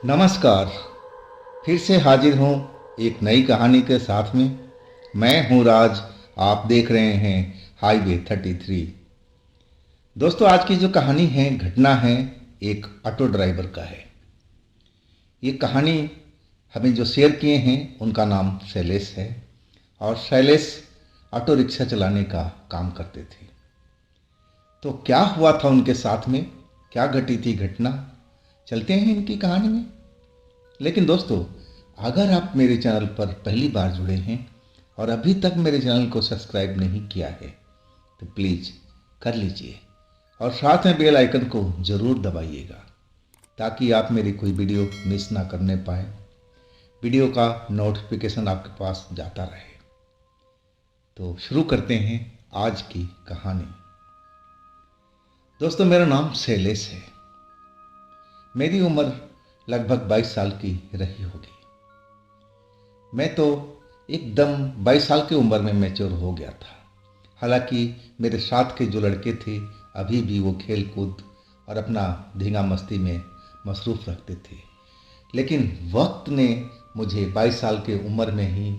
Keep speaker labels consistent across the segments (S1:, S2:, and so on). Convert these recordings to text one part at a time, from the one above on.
S1: नमस्कार। फिर से हाजिर हूँ एक नई कहानी के साथ में। मैं हूँ राज। आप देख रहे हैं हाईवे 33। दोस्तों, आज की जो कहानी है, घटना है, एक ऑटो ड्राइवर का है। ये कहानी हमें जो शेयर किए हैं उनका नाम शैलेश है, और शैलेश ऑटो रिक्शा चलाने का काम करते थे। तो क्या हुआ था उनके साथ में, क्या घटी थी घटना, चलते हैं इनकी कहानी में। लेकिन दोस्तों, अगर आप मेरे चैनल पर पहली बार जुड़े हैं और अभी तक मेरे चैनल को सब्सक्राइब नहीं किया है तो प्लीज़ कर लीजिए, और साथ में बेल आइकन को ज़रूर दबाइएगा ताकि आप मेरी कोई वीडियो मिस ना करने पाए, वीडियो का नोटिफिकेशन आपके पास जाता रहे। तो शुरू करते हैं आज की कहानी। दोस्तों, मेरा नाम शैलेश है। मेरी उम्र लगभग 22 साल की रही होगी। मैं तो एकदम 22 साल की उम्र में मैच्योर हो गया था। हालांकि मेरे साथ के जो लड़के थे अभी भी वो खेल कूद और अपना धींगा मस्ती में मसरूफ़ रखते थे, लेकिन वक्त ने मुझे 22 साल की उम्र में ही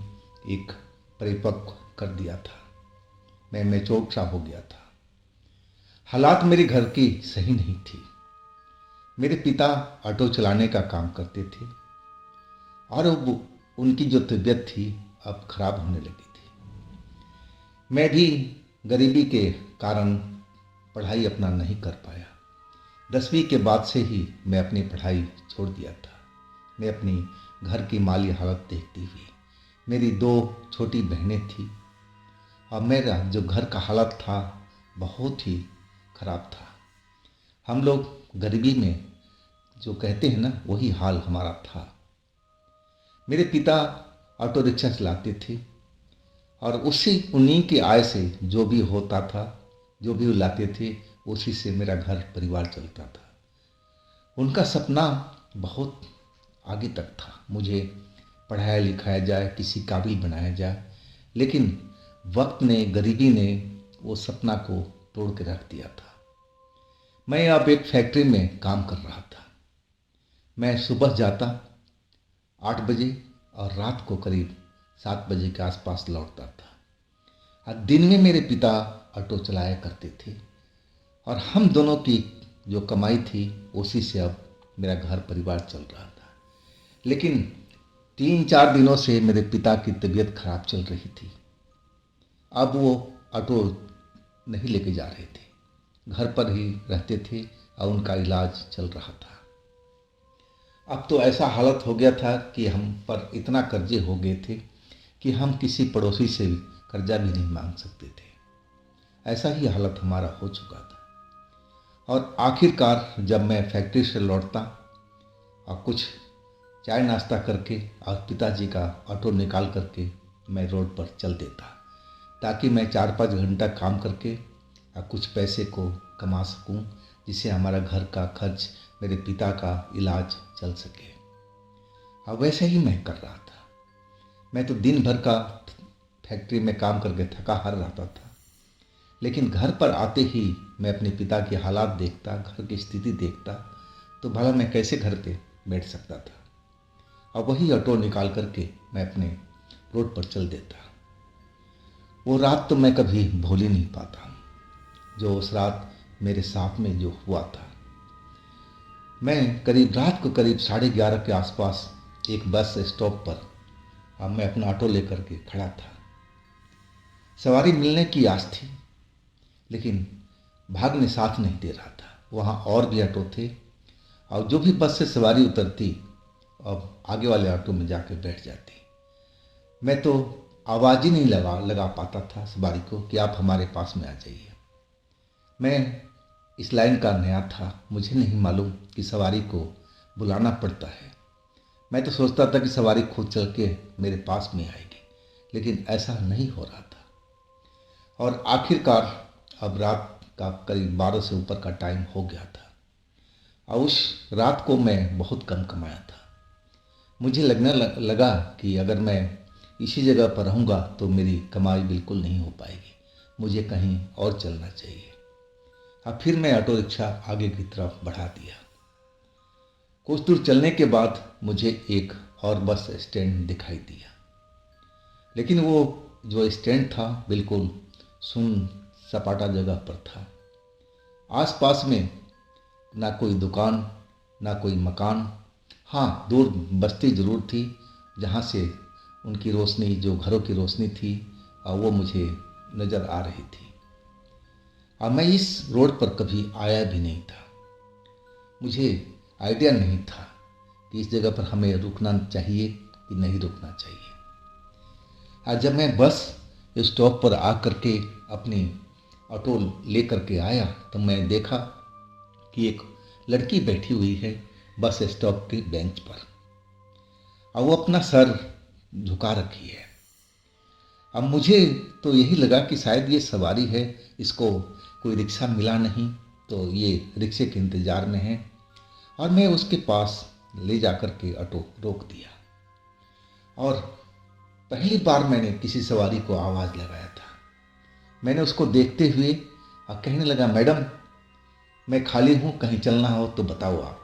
S1: एक परिपक्व कर दिया था। मैं मैच्योर सा हो गया था। हालात मेरे घर की सही नहीं थी। मेरे पिता ऑटो चलाने का काम करते थे और उनकी जो तबीयत थी अब खराब होने लगी थी। मैं भी गरीबी के कारण पढ़ाई अपना नहीं कर पाया। 10वीं के बाद से ही मैं अपनी पढ़ाई छोड़ दिया था। मैं अपनी घर की माली हालत देखती हुई, मेरी 2 छोटी बहनें थीं और मेरा जो घर का हालत था बहुत ही खराब था। हम लोग गरीबी में जो कहते हैं ना, वही हाल हमारा था। मेरे पिता ऑटो रिक्शा चलाते थे और उन्हीं की आय से जो भी होता था, जो भी वो लाते थे, उसी से मेरा घर परिवार चलता था। उनका सपना बहुत आगे तक था, मुझे पढ़ाया लिखाया जाए, किसी काबिल बनाया जाए, लेकिन वक्त ने, गरीबी ने वो सपना को तोड़ के रख दिया था। मैं अब एक फैक्ट्री में काम कर रहा था। मैं सुबह जाता 8 बजे और रात को करीब 7 बजे के आसपास लौटता था। और दिन में मेरे पिता ऑटो चलाया करते थे और हम दोनों की जो कमाई थी उसी से अब मेरा घर परिवार चल रहा था। लेकिन 3-4 दिनों से मेरे पिता की तबीयत खराब चल रही थी। अब वो ऑटो नहीं लेके जा रहे थे, घर पर ही रहते थे और उनका इलाज चल रहा था। अब तो ऐसा हालत हो गया था कि हम पर इतना कर्जे हो गए थे कि हम किसी पड़ोसी से कर्जा भी नहीं मांग सकते थे। ऐसा ही हालत हमारा हो चुका था। और आखिरकार जब मैं फैक्ट्री से लौटता और कुछ चाय नाश्ता करके और पिताजी का ऑटो निकाल करके मैं रोड पर चल देता, ताकि मैं 4-5 घंटा काम करके और कुछ पैसे को कमा सकूं, जिससे हमारा घर का खर्च, मेरे पिता का इलाज चल सके। और वैसे ही मैं कर रहा था। मैं तो दिन भर का फैक्ट्री में काम करके थका हार रहता था, लेकिन घर पर आते ही मैं अपने पिता की हालात देखता, घर की स्थिति देखता, तो भला मैं कैसे घर पे बैठ सकता था। और वही ऑटो निकाल करके मैं अपने रोड पर चल देता। वो रात तो मैं कभी भूल ही नहीं पाता, जो उस रात मेरे साथ में जो हुआ था। मैं रात को करीब 11:30 के आसपास एक बस स्टॉप पर अब मैं अपना ऑटो लेकर के खड़ा था। सवारी मिलने की आस थी, लेकिन भाग्य साथ नहीं दे रहा था। वहाँ और भी ऑटो थे और जो भी बस से सवारी उतरती अब आगे वाले ऑटो में जाकर बैठ जाती। मैं तो आवाज़ ही नहीं लगा पाता था सवारी को कि आप हमारे पास में आ जाइए। मैं इस लाइन का नया था, मुझे नहीं मालूम कि सवारी को बुलाना पड़ता है। मैं तो सोचता था कि सवारी खुद चल के मेरे पास में आएगी, लेकिन ऐसा नहीं हो रहा था। और आखिरकार अब रात का करीब 12 से ऊपर का टाइम हो गया था और उस रात को मैं बहुत कम कमाया था। मुझे लगने लगा कि अगर मैं इसी जगह पर रहूँगा तो मेरी कमाई बिल्कुल नहीं हो पाएगी, मुझे कहीं और चलना चाहिए। अब फिर मैं ऑटो रिक्शा आगे की तरफ बढ़ा दिया। कुछ दूर चलने के बाद मुझे एक और बस स्टैंड दिखाई दिया, लेकिन वो जो स्टैंड था बिल्कुल सुन सपाटा जगह पर था। आसपास में ना कोई दुकान, ना कोई मकान। हाँ, दूर बस्ती ज़रूर थी जहाँ से उनकी रोशनी, जो घरों की रोशनी थी, वो मुझे नज़र आ रही थी। अब मैं इस रोड पर कभी आया भी नहीं था। मुझे आइडिया नहीं था कि इस जगह पर हमें रुकना चाहिए कि नहीं रुकना चाहिए। आज जब मैं बस स्टॉप पर आकर के अपनी ऑटो ले करके आया तो मैं देखा कि एक लड़की बैठी हुई है बस स्टॉप के बेंच पर, और वो अपना सर झुका रखी है। अब मुझे तो यही लगा कि शायद ये सवारी है, इसको कोई रिक्शा मिला नहीं तो ये रिक्शे के इंतज़ार में है, और मैं उसके पास ले जाकर के ऑटो रोक दिया। और पहली बार मैंने किसी सवारी को आवाज़ लगाया था। मैंने उसको देखते हुए कहने लगा, मैडम मैं खाली हूँ, कहीं चलना हो तो बताओ आप।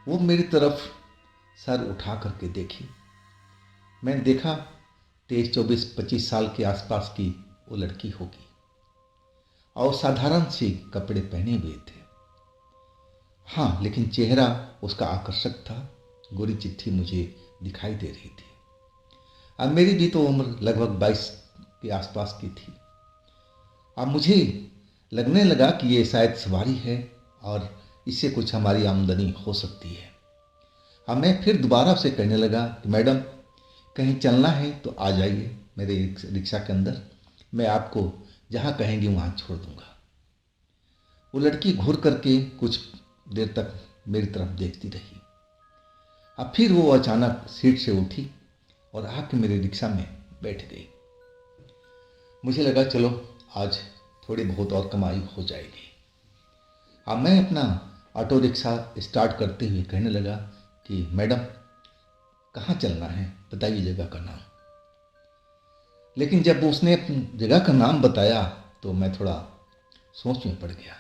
S1: वो मेरी तरफ सर उठा करके देखी। मैंने देखा 23, 24, 25 साल के आसपास की वो लड़की होगी, और साधारण सी कपड़े पहने हुए थे। हाँ, लेकिन चेहरा उसका आकर्षक था। गोरी चिट्ठी मुझे दिखाई दे रही थी। अब मेरी भी तो उम्र लगभग 22 के आसपास की थी। अब मुझे लगने लगा कि ये शायद सवारी है और इससे कुछ हमारी आमदनी हो सकती है। अब मैं फिर दोबारा से कहने लगा कि मैडम कहीं चलना है तो आ जाइए मेरे रिक्शा के अंदर, मैं आपको जहाँ कहेंगी वहाँ छोड़ दूँगा। वो लड़की घूर करके कुछ देर तक मेरी तरफ देखती रही। अब फिर वो अचानक सीट से उठी और आके मेरे रिक्शा में बैठ गई। मुझे लगा चलो आज थोड़ी बहुत और कमाई हो जाएगी। अब मैं अपना ऑटो रिक्शा स्टार्ट करते हुए कहने लगा कि मैडम कहाँ चलना है, बताइए जगह का नाम। लेकिन जब उसने अपनी जगह का नाम बताया तो मैं थोड़ा सोच में पड़ गया।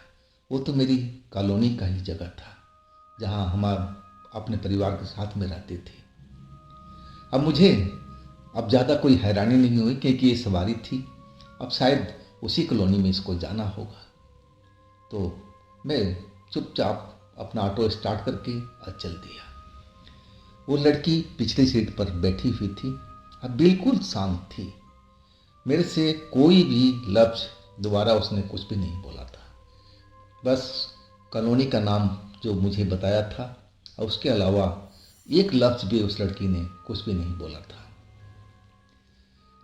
S1: वो तो मेरी कॉलोनी का ही जगह था जहाँ हम अपने परिवार के साथ में रहते थे। अब मुझे अब ज़्यादा कोई हैरानी नहीं हुई क्योंकि ये सवारी थी, अब शायद उसी कॉलोनी में इसको जाना होगा। तो मैं चुपचाप अपना ऑटो स्टार्ट करके चल दिया। वो लड़की पिछली सीट पर बैठी हुई थी, अब बिल्कुल शांत थी। मेरे से कोई भी लफ्ज़ दोबारा उसने कुछ भी नहीं बोला था। बस कॉलोनी का नाम जो मुझे बताया था और उसके अलावा एक लफ्ज़ भी उस लड़की ने कुछ भी नहीं बोला था।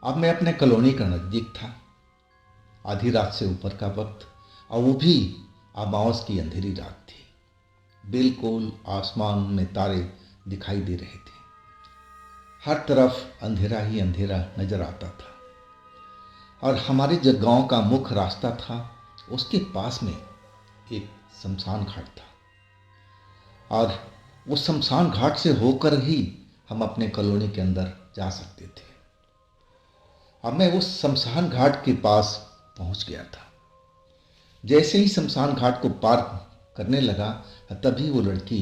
S1: अब मैं अपने कॉलोनी का नज़दीक था, आधी रात से ऊपर का वक्त, और वो भी अमावस की अंधेरी रात थी। बिल्कुल आसमान में तारे दिखाई दे रहे थे, हर तरफ अंधेरा ही अंधेरा नजर आता था। और हमारे जो गांव का मुख्य रास्ता था उसके पास में एक शमशान घाट था, और उस शमशान घाट से होकर ही हम अपने कॉलोनी के अंदर जा सकते थे। अब मैं उस शमशान घाट के पास पहुंच गया था। जैसे ही शमशान घाट को पार करने लगा तभी वो लड़की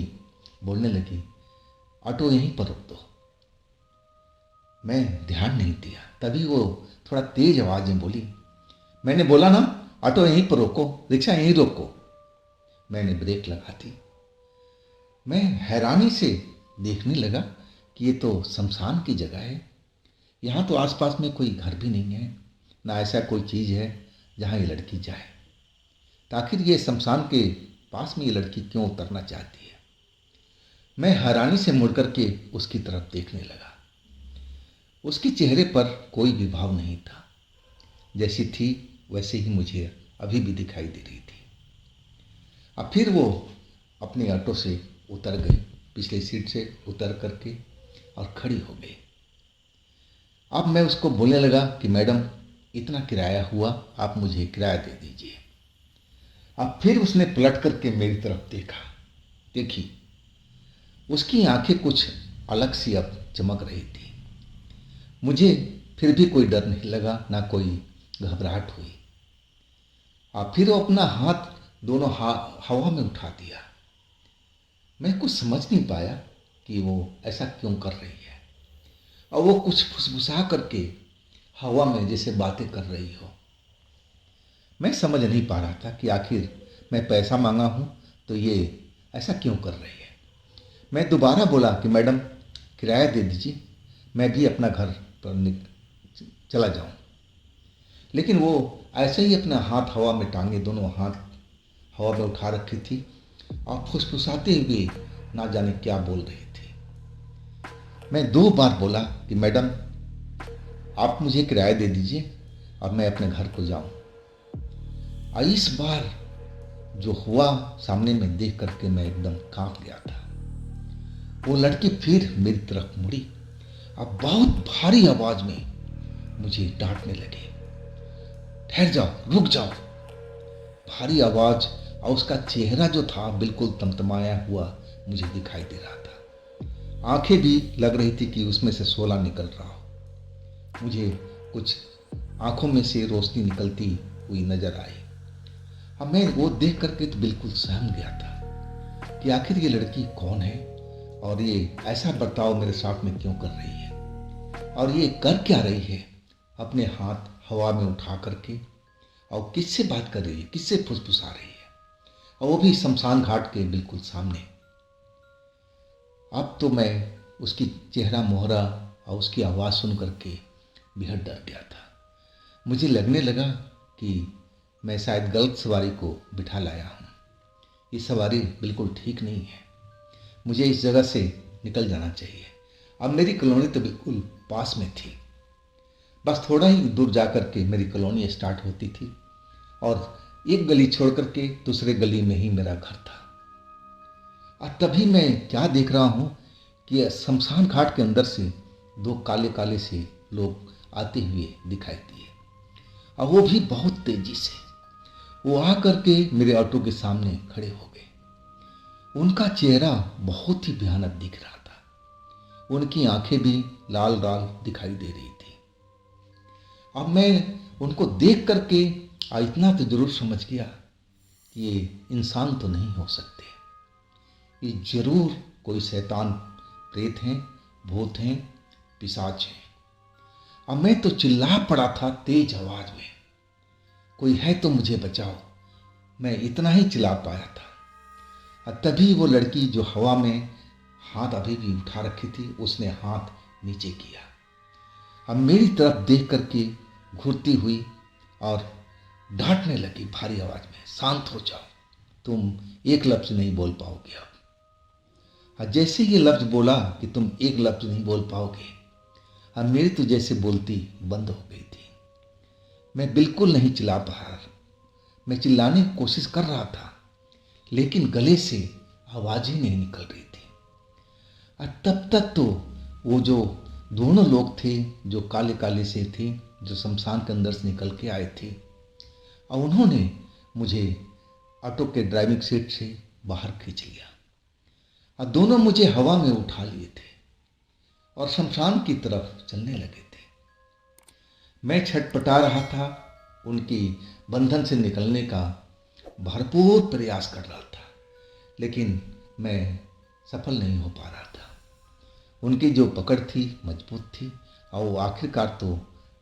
S1: बोलने लगी, ऑटो यहीं पर रोक दो। मैं ध्यान नहीं दिया, तभी वो थोड़ा तेज आवाज में बोली, मैंने बोला ना ऑटो यहीं पर रोको, रिक्शा यहीं रोको। मैंने ब्रेक लगा दी। मैं हैरानी से देखने लगा कि ये तो शमशान की जगह है, यहाँ तो आसपास में कोई घर भी नहीं है, ना ऐसा कोई चीज़ है जहाँ ये लड़की जाए। तो आखिर ये शमशान के पास में ये लड़की क्यों उतरना चाहती है। मैं हैरानी से मुड़ कर के उसकी तरफ देखने लगा। उसके चेहरे पर कोई भी भाव नहीं था, जैसी थी वैसे ही मुझे अभी भी दिखाई दे रही थी। अब फिर वो अपने ऑटो से उतर गई, पिछली सीट से उतर करके और खड़ी हो गई। अब मैं उसको बोलने लगा कि मैडम इतना किराया हुआ, आप मुझे किराया दे दीजिए। अब फिर उसने पलट करके मेरी तरफ देखी। उसकी आंखें कुछ अलग सी अब चमक रही थी। मुझे फिर भी कोई डर नहीं लगा, ना कोई घबराहट हुई। फिर वो अपना हाथ दोनों हवा में उठा दिया। मैं कुछ समझ नहीं पाया कि वो ऐसा क्यों कर रही है, और वो कुछ फुसफुसा करके हवा में जैसे बातें कर रही हो। मैं समझ नहीं पा रहा था कि आखिर मैं पैसा मांगा हूँ तो ये ऐसा क्यों कर रही है। मैं दोबारा बोला कि मैडम किराया दे दीजिए, मैं भी अपना घर पर चला जाऊँ। लेकिन वो ऐसे ही अपना हाथ हवा में टांगे, दोनों हाथ हवा में उठा रखी थी और फुसफुसाते हुए ना जाने क्या बोल रही थी। मैं 2 बार बोला कि मैडम आप मुझे किराया दे दीजिए और मैं अपने घर को जाऊं। और इस बार जो हुआ सामने में देख करके मैं एकदम कांप गया था। वो लड़की फिर मेरी तरफ मुड़ी, अब बहुत भारी आवाज में मुझे डांटने लगी, ठहर जाओ, रुक जाओ। भारी आवाज और उसका चेहरा जो था बिल्कुल तमतमाया हुआ मुझे दिखाई दे रहा था। आंखें भी लग रही थी कि उसमें से शोला निकल रहा हो। मुझे कुछ आंखों में से रोशनी निकलती हुई नजर आई। अब मैं वो देख करके तो बिल्कुल सहम गया था कि आखिर ये लड़की कौन है और ये ऐसा बर्ताव मेरे साथ में क्यों कर रही है, और ये कर क्या रही है अपने हाथ हवा में उठा करके, और किससे बात कर रही है, किससे फुसफुसा रही है, और वो भी शमशान घाट के बिल्कुल सामने। अब तो मैं उसकी चेहरा मोहरा और उसकी आवाज़ सुन करके बेहद डर गया था। मुझे लगने लगा कि मैं शायद गलत सवारी को बिठा लाया हूँ। ये सवारी बिल्कुल ठीक नहीं है, मुझे इस जगह से निकल जाना चाहिए। अब मेरी कॉलोनी तो बिल्कुल पास में थी, बस थोड़ा ही दूर जा कर के मेरी कॉलोनी स्टार्ट होती थी और एक गली छोड़ करके दूसरे गली में ही मेरा घर था। और तभी मैं क्या देख रहा हूँ कि शमशान घाट के अंदर से 2 काले काले से लोग आते हुए दिखाई दिए, और वो भी बहुत तेजी से। वो आकर के मेरे ऑटो के सामने खड़े हो गए। उनका चेहरा बहुत ही भयानक दिख रहा था, उनकी आंखें भी लाल लाल दिखाई दे रही थी। अब मैं उनको देख करके इतना तो जरूर समझ गया कि ये इंसान तो नहीं हो सकते, ये जरूर कोई शैतान प्रेत हैं, भूत हैं, पिशाच हैं। अब मैं तो चिल्ला पड़ा था तेज आवाज में, कोई है तो मुझे बचाओ। मैं इतना ही चिल्ला पाया था। और तभी वो लड़की जो हवा में हाथ अभी भी उठा रखी थी, उसने हाथ नीचे किया। अब मेरी तरफ देख करके घूरती हुई और डांटने लगी भारी आवाज में, शांत हो जाओ, तुम एक लफ्ज नहीं बोल पाओगे अब। और जैसे ये लफ्ज बोला कि तुम एक लफ्ज नहीं बोल पाओगे, और मेरी तो जैसे बोलती बंद हो गई थी। मैं बिल्कुल नहीं चिल्ला पा रहा, मैं चिल्लाने की कोशिश कर रहा था लेकिन गले से आवाज ही नहीं निकल रही थी। और तब तक तो वो जो दोनों लोग थे जो काले काले से थे, जो शमशान के अंदर से निकल के आए थे, और उन्होंने मुझे ऑटो के ड्राइविंग सीट से बाहर खींच लिया और दोनों मुझे हवा में उठा लिए थे और शमशान की तरफ चलने लगे थे। मैं छटपटा रहा था, उनकी बंधन से निकलने का भरपूर प्रयास कर रहा था, लेकिन मैं सफल नहीं हो पा रहा था। उनकी जो पकड़ थी मजबूत थी, और वो आखिरकार तो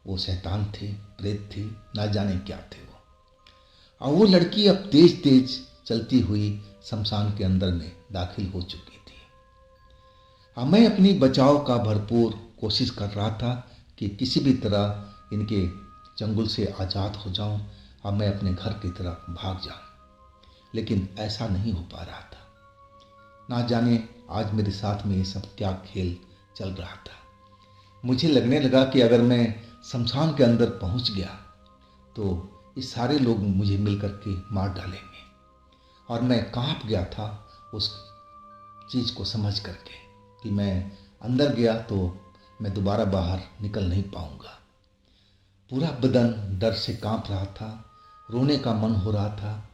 S1: वो शैतान थे, प्रेत थे, ना जाने क्या थे वो। और वो लड़की अब तेज तेज चलती हुई शमशान के अंदर में दाखिल हो चुकी थी। अब मैं अपनी बचाव का भरपूर कोशिश कर रहा था कि किसी भी तरह इनके चंगुल से आज़ाद हो जाऊं और मैं अपने घर की तरफ भाग जाऊं, लेकिन ऐसा नहीं हो पा रहा था। ना जाने आज मेरे साथ में ये सब क्या खेल चल रहा था। मुझे लगने लगा कि अगर मैं शमशान के अंदर पहुंच गया तो ये सारे लोग मुझे मिल करके मार डालेंगे, और मैं कांप गया था उस चीज़ को समझ करके कि मैं अंदर गया तो मैं दोबारा बाहर निकल नहीं पाऊंगा। पूरा बदन डर से कांप रहा था, रोने का मन हो रहा था,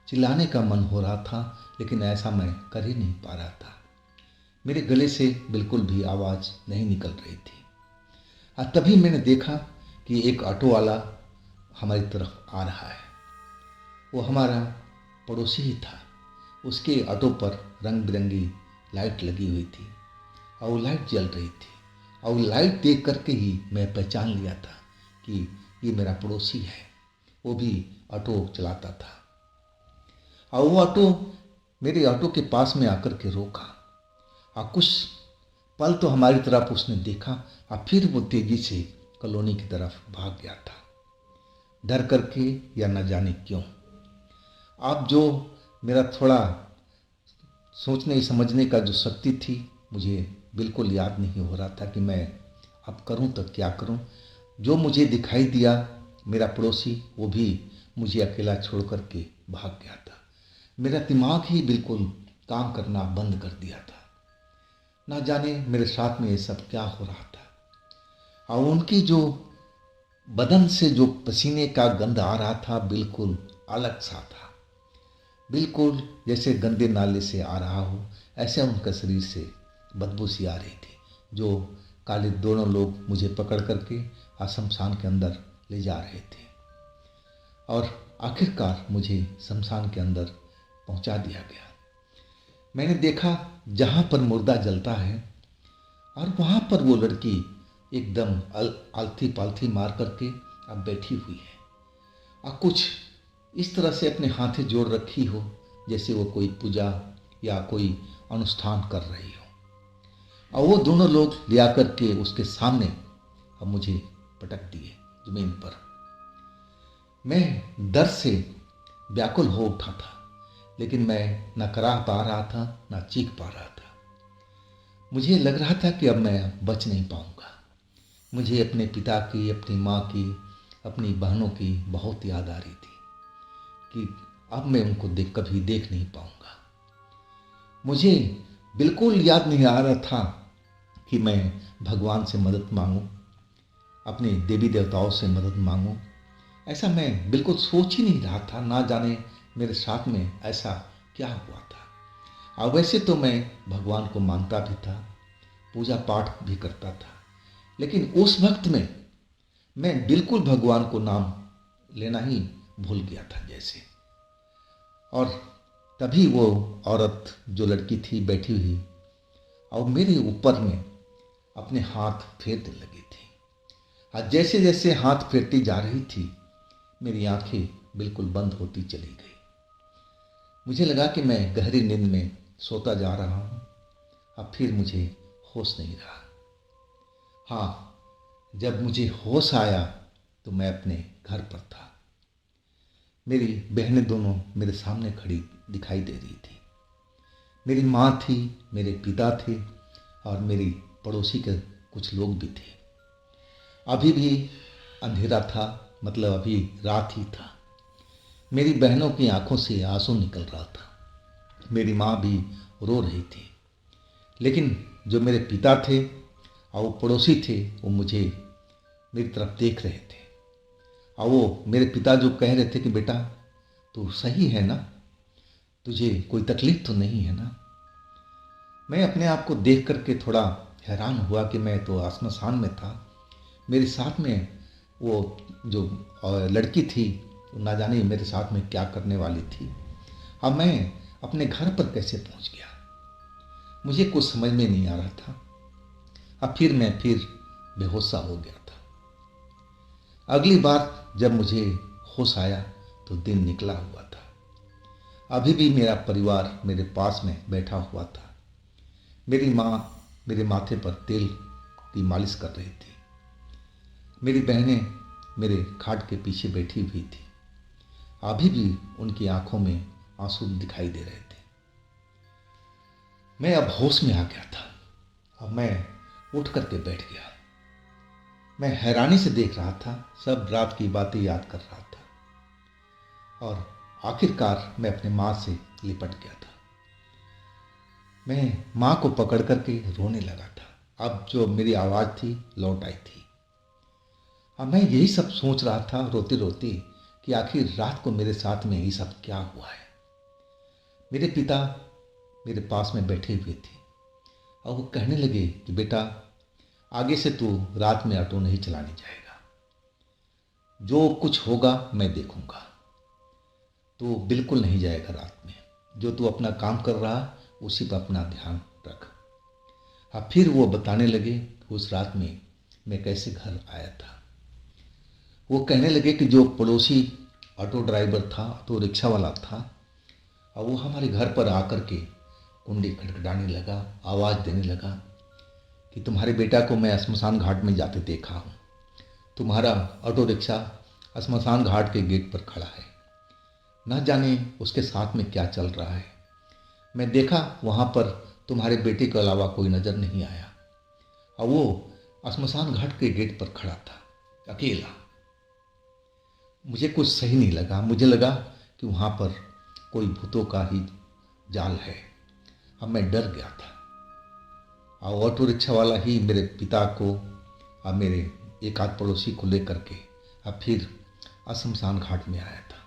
S1: चिल्लाने का मन हो रहा था, लेकिन ऐसा मैं कर ही नहीं पा रहा था। मेरे गले से बिल्कुल भी आवाज़ नहीं निकल रही थी। तभी मैंने देखा कि एक ऑटो वाला हमारी तरफ आ रहा है। वो हमारा पड़ोसी ही था। उसके ऑटो पर रंग बिरंगी लाइट लगी हुई थी और वो लाइट जल रही थी, और वो लाइट देख करके ही मैं पहचान लिया था कि ये मेरा पड़ोसी है। वो भी ऑटो चलाता था और वो ऑटो मेरे ऑटो के पास में आकर के रोका और कुछ पल तो हमारी तरफ उसने देखा और फिर वो तेजी से कॉलोनी की तरफ भाग गया था, डर करके या न जाने क्यों। अब जो मेरा थोड़ा सोचने समझने का जो शक्ति थी, मुझे बिल्कुल याद नहीं हो रहा था कि मैं अब करूं तो क्या करूं। जो मुझे दिखाई दिया मेरा पड़ोसी, वो भी मुझे अकेला छोड़ करके भाग गया था। मेरा दिमाग ही बिल्कुल काम करना बंद कर दिया था। ना जाने मेरे साथ में ये सब क्या हो रहा था। और उनकी जो बदन से जो पसीने का गंध आ रहा था, बिल्कुल अलग सा था, बिल्कुल जैसे गंदे नाले से आ रहा हो, ऐसे उनका शरीर से बदबू सी आ रही थी। जो काले दोनों लोग मुझे पकड़ करके शमशान के अंदर ले जा रहे थे और आखिरकार मुझे शमशान के अंदर पहुंचा दिया गया। मैंने देखा जहाँ पर मुर्दा जलता है और वहाँ पर वो लड़की एकदम आलथी पालथी मार करके अब बैठी हुई है और कुछ इस तरह से अपने हाथे जोड़ रखी हो जैसे वो कोई पूजा या कोई अनुष्ठान कर रही हो। और वो दोनों लोग ले आकर के उसके सामने अब मुझे पटक दिए जमीन पर। मैं डर से व्याकुल हो उठा था, लेकिन मैं न कराह पा रहा था न चीख पा रहा था। मुझे लग रहा था कि अब मैं बच नहीं पाऊंगा। मुझे अपने पिता की, अपनी माँ की, अपनी बहनों की बहुत याद आ रही थी कि अब मैं उनको कभी देख नहीं पाऊंगा। मुझे बिल्कुल याद नहीं आ रहा था कि मैं भगवान से मदद मांगूं, अपने देवी देवताओं से मदद मांगूं। ऐसा मैं बिल्कुल सोच ही नहीं रहा था। ना जाने मेरे साथ में ऐसा क्या हुआ था। और वैसे तो मैं भगवान को मानता भी था, पूजा पाठ भी करता था, लेकिन उस वक्त में मैं बिल्कुल भगवान को नाम लेना ही भूल गया था जैसे। और तभी वो औरत जो लड़की थी बैठी हुई और मेरे ऊपर में अपने हाथ फेरने लगी थी। और जैसे जैसे हाथ फेरती जा रही थी, मेरी आंखें बिल्कुल बंद होती चली गई। मुझे लगा कि मैं गहरी नींद में सोता जा रहा हूँ। अब फिर मुझे होश नहीं रहा। हाँ, जब मुझे होश आया तो मैं अपने घर पर था। मेरी बहनें दोनों मेरे सामने खड़ी दिखाई दे रही थी। मेरी माँ थी, मेरे पिता थे और मेरी पड़ोसी के कुछ लोग भी थे। अभी भी अंधेरा था, मतलब अभी रात ही था। मेरी बहनों की आंखों से आंसू निकल रहा था। मेरी माँ भी रो रही थी, लेकिन जो मेरे पिता थे और वो पड़ोसी थे, वो मुझे मेरी तरफ देख रहे थे। और वो मेरे पिता जो कह रहे थे कि बेटा तू सही है ना, तुझे कोई तकलीफ तो नहीं है ना। मैं अपने आप को देख करके थोड़ा हैरान हुआ कि मैं तो श्मशान में था। मेरे साथ में वो जो लड़की थी, ना जाने मेरे साथ में क्या करने वाली थी। अब मैं अपने घर पर कैसे पहुंच गया, मुझे कुछ समझ में नहीं आ रहा था। अब फिर मैं बेहोश सा हो गया था। अगली बार जब मुझे होश आया तो दिन निकला हुआ था। अभी भी मेरा परिवार मेरे पास में बैठा हुआ था। मेरी माँ मेरे माथे पर तेल की मालिश कर रही थी। मेरी बहनें मेरे खाट के पीछे बैठी हुई थी। अभी भी उनकी आंखों में आंसू दिखाई दे रहे थे। मैं अब होश में आ गया था। अब मैं उठ करके बैठ गया। मैं हैरानी से देख रहा था, सब रात की बातें याद कर रहा था और आखिरकार मैं अपने माँ से लिपट गया था। मैं माँ को पकड़ करके रोने लगा था। अब जो मेरी आवाज़ थी लौट आई थी। अब मैं यही सब सोच रहा था रोते रोते कि आखिर रात को मेरे साथ में ये सब क्या हुआ है। मेरे पिता मेरे पास में बैठे हुए थे और वो कहने लगे कि बेटा आगे से तू रात में ऑटो नहीं चलाने जाएगा, जो कुछ होगा मैं देखूंगा। तो बिल्कुल नहीं जाएगा रात में। जो तू अपना काम कर रहा उसी पर अपना ध्यान रख। अब फिर वो बताने लगे उस रात में मैं कैसे घर आया था। वो कहने लगे कि जो पड़ोसी ऑटो ड्राइवर था, ऑटो रिक्शा वाला था, और वो हमारे घर पर आकर के कुंडी खटखटाने लगा, आवाज़ देने लगा कि तुम्हारे बेटा को मैं श्मशान घाट में जाते देखा हूँ। तुम्हारा ऑटो रिक्शा श्मशान घाट के गेट पर खड़ा है। न जाने उसके साथ में क्या चल रहा है। मैं देखा वहाँ पर तुम्हारे बेटे के अलावा कोई नज़र नहीं आया, और वो श्मशान घाट के गेट पर खड़ा था अकेला। मुझे कुछ सही नहीं लगा। मुझे लगा कि वहाँ पर कोई भूतों का ही जाल है। अब मैं डर गया था, और ऑटो रिक्शा वाला ही मेरे पिता को और मेरे एक आध पड़ोसी को लेकर के अब फिर श्मशान घाट में आया था।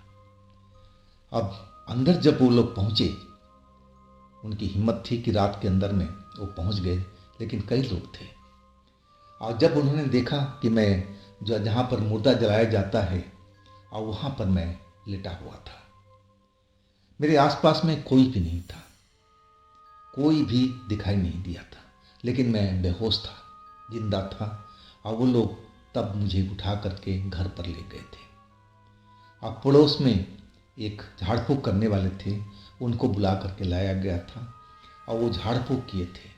S1: अब अंदर जब वो लोग पहुँचे, उनकी हिम्मत थी कि रात के अंदर में वो पहुँच गए, लेकिन कई लोग थे। और जब उन्होंने देखा कि मैं जो जहाँ पर मुर्दा जलाया जाता है और वहाँ पर मैं लेटा हुआ था, मेरे आसपास में कोई भी नहीं था, कोई भी दिखाई नहीं दिया था, लेकिन मैं बेहोश था, जिंदा था। और वो लोग तब मुझे उठा करके घर पर ले गए थे। अब पड़ोस में एक झाड़ फूँक करने वाले थे, उनको बुला करके लाया गया था, और वो झाड़ फूँक किए थे।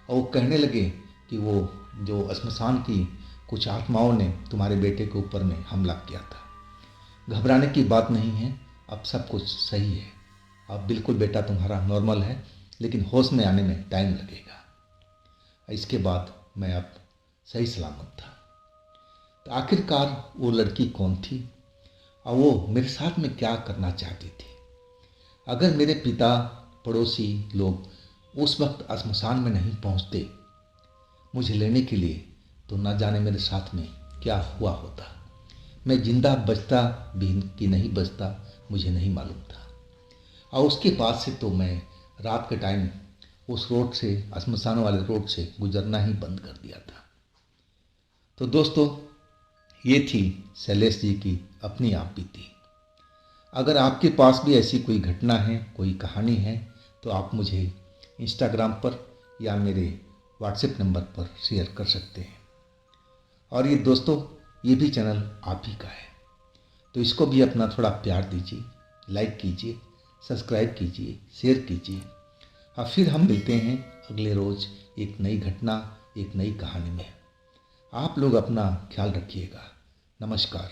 S1: और वो कहने लगे कि वो जो श्मशान की कुछ आत्माओं ने तुम्हारे बेटे के ऊपर में हमला किया था। घबराने की बात नहीं है, अब सब कुछ सही है। अब बिल्कुल बेटा तुम्हारा नॉर्मल है, लेकिन होश में आने में टाइम लगेगा। इसके बाद मैं अब सही सलामत था। तो आखिरकार वो लड़की कौन थी और वो मेरे साथ में क्या करना चाहती थी? अगर मेरे पिता, पड़ोसी लोग उस वक्त श्मशान में नहीं पहुंचते मुझे लेने के लिए, तो न जाने मेरे साथ में क्या हुआ होता। मैं जिंदा बचता भी कि नहीं बचता मुझे नहीं मालूम था। और उसके बाद से तो मैं रात के टाइम उस रोड से, श्मशान वाले रोड से गुजरना ही बंद कर दिया था। तो दोस्तों, ये थी शैलेश जी की अपनी आप बीती। अगर आपके पास भी ऐसी कोई घटना है, कोई कहानी है, तो आप मुझे इंस्टाग्राम पर या मेरे व्हाट्सएप नंबर पर शेयर कर सकते हैं। और ये दोस्तों, ये भी चैनल आप ही का है, तो इसको भी अपना थोड़ा प्यार दीजिए, लाइक कीजिए, सब्सक्राइब कीजिए, शेयर कीजिए। और फिर हम मिलते हैं अगले रोज़ एक नई घटना, एक नई कहानी में। आप लोग अपना ख्याल रखिएगा। नमस्कार।